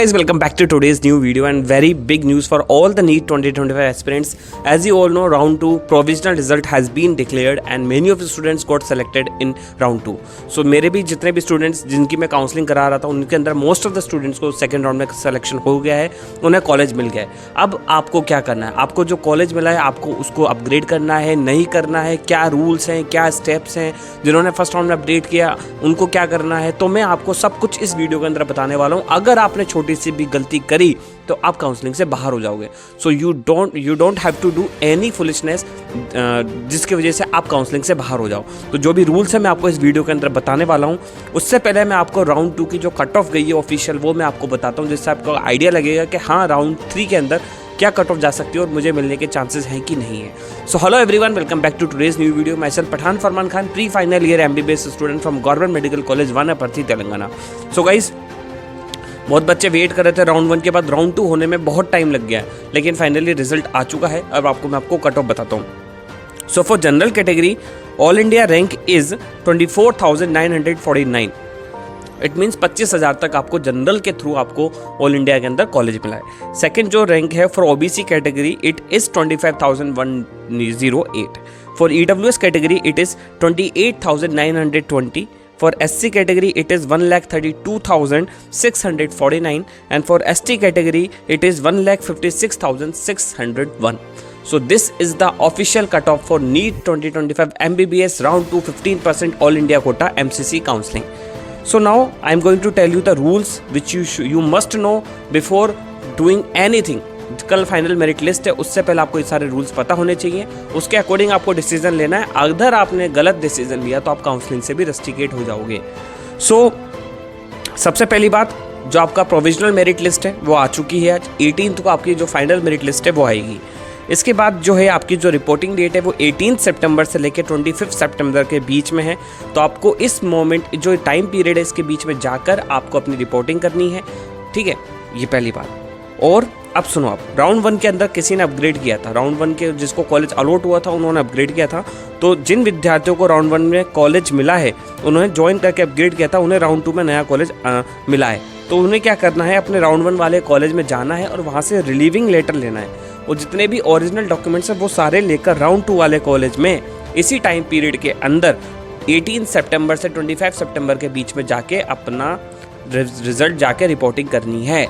guys, welcome back to today's new video and very big news for all the NEET 2025 aspirants. As you all know, round 2 provisional result has been declared and many of the students got selected in round 2. So मेरे भी जितने भी students जिनकी मैं counselling करा रहा था उनके अंदर मोस्ट ऑफ द स्टूडेंट्स को सेकंड राउंड में सिलेक्शन हो गया है, उन्हें कॉलेज मिल गया है। अब आपको क्या करना है, आपको जो कॉलेज मिला है आपको उसको अपग्रेड करना है, नहीं करना है, क्या रूल्स हैं, क्या स्टेप्स हैं, जिन्होंने फर्स्ट राउंड में अपडेट किया उनको क्या करना है, तो मैं आपको सब कुछ इस वीडियो के अंदर बताने वाला हूँ। अगर आपने छोटी सी भी गलती करी तो आप काउंसलिंग से बाहर हो जाओगे। So you don't have to do any foolishness जिसकी वजह से आप काउंसलिंग से बाहर हो जाओ। तो जो भी रूल्स है मैं आपको इस वीडियो के अंदर बताने वाला हूँ। उससे पहले मैं आपको राउंड 2 की जो कट ऑफ गई है ऑफिशियल वो मैं आपको बताता हूँ, जिससे आपको आइडिया लगेगा कि हाँ राउंड 3 के अंदर क्या कट ऑफ जा सकती है और मुझे मिलने के चांसेस हैं कि नहीं है। So hello everyone, welcome back to today's new video. Myself Pathan Farman Khan, pre final year MBBS student from government medical college Wanaparthy Telangana. So guys, बहुत बच्चे वेट कर रहे थे राउंड 1 के बाद राउंड 2 होने में बहुत टाइम लग गया, लेकिन फाइनली रिजल्ट आ चुका है। अब मैं आपको कट ऑफ बताता हूँ। So for general category all India rank is 24,949। It means 25,000 तक आपको जनरल के थ्रू आपको ऑल इंडिया के अंदर कॉलेज मिला है। सेकंड जो रैंक है for OBC category it is 25,108। For EWS category it is 28,920। For SC category it is 1,32,649 and for ST category it is 1,56,601. So this is the official cutoff for NEET 2025 MBBS round 2 15% all India quota MCC counseling. So now I am going to tell you the rules which you must know before doing anything. कल final merit list है, उससे पहले आपको ये सारे rules पता होने चाहिए, उसके अकॉर्डिंग आपको डिसीजन लेना है। अगर आपने गलत डिसीजन लिया तो आप काउंसलिंग से भी रस्टिकेट हो जाओगे। सो सबसे पहली बात, जो आपका प्रोविजनल मेरिट लिस्ट है वो आ चुकी है। आज 18 को आपकी जो फाइनल मेरिट लिस्ट है वो आएगी। इसके बाद जो है आपकी जो रिपोर्टिंग डेट है वो 18 सितंबर से लेकर 25 सितंबर के बीच में है। तो आपको इस मोमेंट जो टाइम पीरियड है इसके बीच में जाकर आपको अपनी रिपोर्टिंग करनी है, ठीक है, ये पहली बात। और अब सुनो, आप राउंड 1 के अंदर किसी ने अपग्रेड किया था, राउंड 1 के जिसको कॉलेज अलॉट हुआ था उन्होंने अपग्रेड किया था। तो जिन विद्यार्थियों को राउंड 1 में कॉलेज मिला है उन्होंने ज्वाइन करके अपग्रेड किया था, उन्हें राउंड 2 में नया कॉलेज मिला है। तो उन्हें क्या करना है, अपने राउंड 1 वाले कॉलेज में जाना है और वहाँ से रिलीविंग लेटर लेना है और जितने भी ओरिजिनल डॉक्यूमेंट्स हैं वो सारे लेकर राउंड 2 वाले कॉलेज में इसी टाइम पीरियड के अंदर 18 सितंबर से 25 सितंबर के बीच में जाके अपना रिजल्ट जाके रिपोर्टिंग करनी है।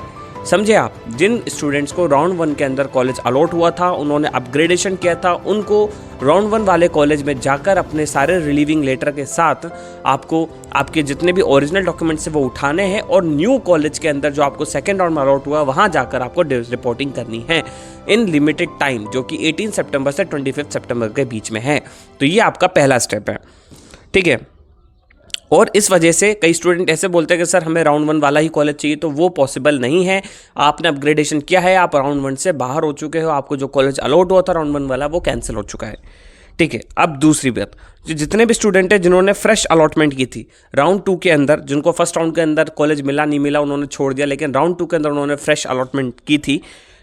समझे आप? जिन स्टूडेंट्स को राउंड 1 के अंदर कॉलेज अलॉट हुआ था, उन्होंने अपग्रेडेशन किया था, उनको राउंड 1 वाले कॉलेज में जाकर अपने सारे रिलीविंग लेटर के साथ आपको आपके जितने भी ओरिजिनल डॉक्यूमेंट्स हैं वो उठाने हैं और न्यू कॉलेज के अंदर जो आपको सेकेंड राउंड में अलॉट हुआ वहाँ जाकर आपको रिपोर्टिंग करनी है इन लिमिटेड टाइम, जो कि 18 सितंबर से 25 सितंबर के बीच में है। तो ये आपका पहला स्टेप है, ठीक है। और इस वजह से कई स्टूडेंट ऐसे बोलते हैं कि सर हमें राउंड 1 वाला ही कॉलेज चाहिए, तो वो पॉसिबल नहीं है। आपने अपग्रेडेशन किया है, आप राउंड 1 से बाहर हो चुके हो, आपको जो कॉलेज अलॉट हुआ था राउंड 1 वाला वो कैंसिल हो चुका है, ठीक है। अब दूसरी बात, जितने भी स्टूडेंट हैं जिन्होंने फ्रेश अलॉटमेंट की थी राउंड 2 के अंदर, जिनको फर्स्ट राउंड के अंदर कॉलेज मिला नहीं मिला उन्होंने छोड़ दिया, लेकिन राउंड 2 के अंदर उन्होंने फ्रेश अलॉटमेंट की थी,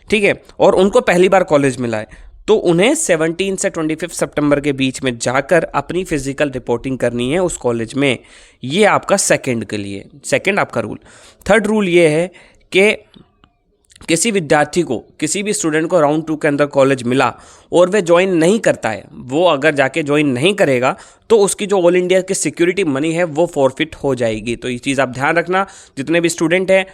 ठीक है, और उनको पहली बार कॉलेज मिला है, तो उन्हें 17 से 25 सितंबर के बीच में जाकर अपनी फिजिकल रिपोर्टिंग करनी है उस कॉलेज में। ये आपका सेकंड के लिए, सेकंड आपका रूल। थर्ड रूल ये है कि किसी विद्यार्थी को, किसी भी स्टूडेंट को राउंड 2 के अंदर कॉलेज मिला और वह ज्वाइन नहीं करता है, वो अगर जाके ज्वाइन नहीं करेगा तो उसकी जो ऑल इंडिया की सिक्योरिटी मनी है वो फॉरफिट हो जाएगी। तो ये चीज़ आप ध्यान रखना। जितने भी स्टूडेंट हैं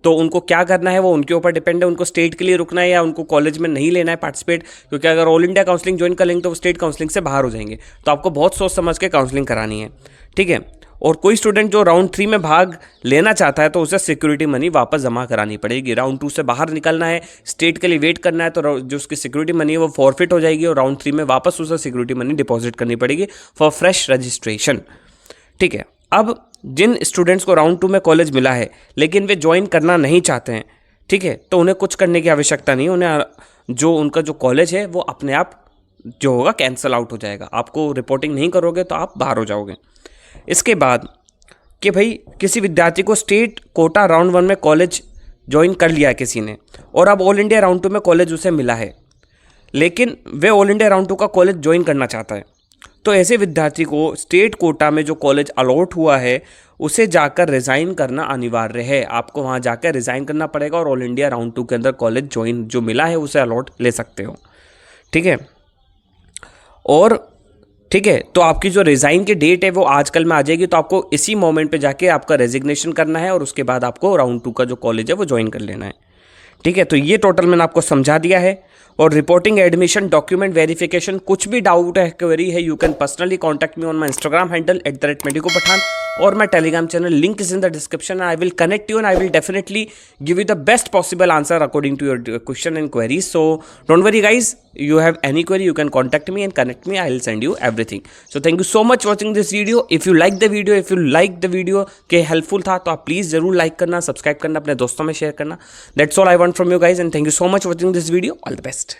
तो उनको क्या करना है वो उनके ऊपर डिपेंड है, उनको स्टेट के लिए रुकना है या उनको कॉलेज में नहीं लेना है पार्टिसिपेट, क्योंकि अगर ऑल इंडिया काउंसलिंग ज्वाइन कर लेंगे तो वो स्टेट काउंसलिंग से बाहर हो जाएंगे। तो आपको बहुत सोच समझ के काउंसलिंग करानी है, ठीक है। और कोई स्टूडेंट जो राउंड 3 में भाग लेना चाहता है तो उसे सिक्योरिटी मनी वापस जमा करानी पड़ेगी। राउंड 2 से बाहर निकलना है, स्टेट के लिए वेट करना है, तो जो उसकी सिक्योरिटी मनी है वो फॉरफिट हो जाएगी और राउंड 3 में वापस उसे सिक्योरिटी मनी डिपॉजिट करनी पड़ेगी फॉर फ्रेश रजिस्ट्रेशन, ठीक है। अब जिन स्टूडेंट्स को राउंड 2 में कॉलेज मिला है लेकिन वे ज्वाइन करना नहीं चाहते हैं, ठीक है, तो उन्हें कुछ करने की आवश्यकता नहीं है। उन्हें जो उनका जो कॉलेज है वो अपने आप जो होगा कैंसिल आउट हो जाएगा। आपको रिपोर्टिंग नहीं करोगे तो आप बाहर हो जाओगे। इसके बाद कि भाई किसी विद्यार्थी को स्टेट कोटा राउंड 1 में कॉलेज ज्वाइन कर लिया है किसी ने और अब ऑल इंडिया राउंड 2 में कॉलेज उसे मिला है, लेकिन वे ऑल इंडिया राउंड 2 का कॉलेज ज्वाइन करना चाहता है, तो ऐसे विद्यार्थी को स्टेट कोटा में जो कॉलेज अलॉट हुआ है उसे जाकर रिज़ाइन करना अनिवार्य है। आपको वहाँ जाकर रिज़ाइन करना पड़ेगा और ऑल इंडिया राउंड 2 के अंदर कॉलेज ज्वाइन जो मिला है उसे अलॉट ले सकते हो। ठीक है, और ठीक है, तो आपकी जो रिज़ाइन की डेट है वो आजकल में आ जाएगी, तो आपको इसी मोमेंट पे जाके आपका रेजिग्नेशन करना है और उसके बाद आपको राउंड 2 का जो कॉलेज है वो ज्वाइन कर लेना है। ठीक है, तो ये टोटल मैंने आपको समझा दिया है। और रिपोर्टिंग एडमिशन डॉक्यूमेंट वेरिफिकेशन, कुछ भी डाउट है, क्वेरी है, you can personally contact me on my Instagram handle @medicopathan, और my Telegram channel, link is in the description. I will connect you and I will definitely give you the best possible answer according to your question and queries. So don't worry guys, you have any query, you can contact me and connect me. I will send you everything. So thank you so much watching this video. If you like the video के helpful था तो आप please ज़रूर like करना, subscribe करना, अपने दोस्तों में शेयर करना. That's all I want from you guys and thank you so much watching this video. All the best.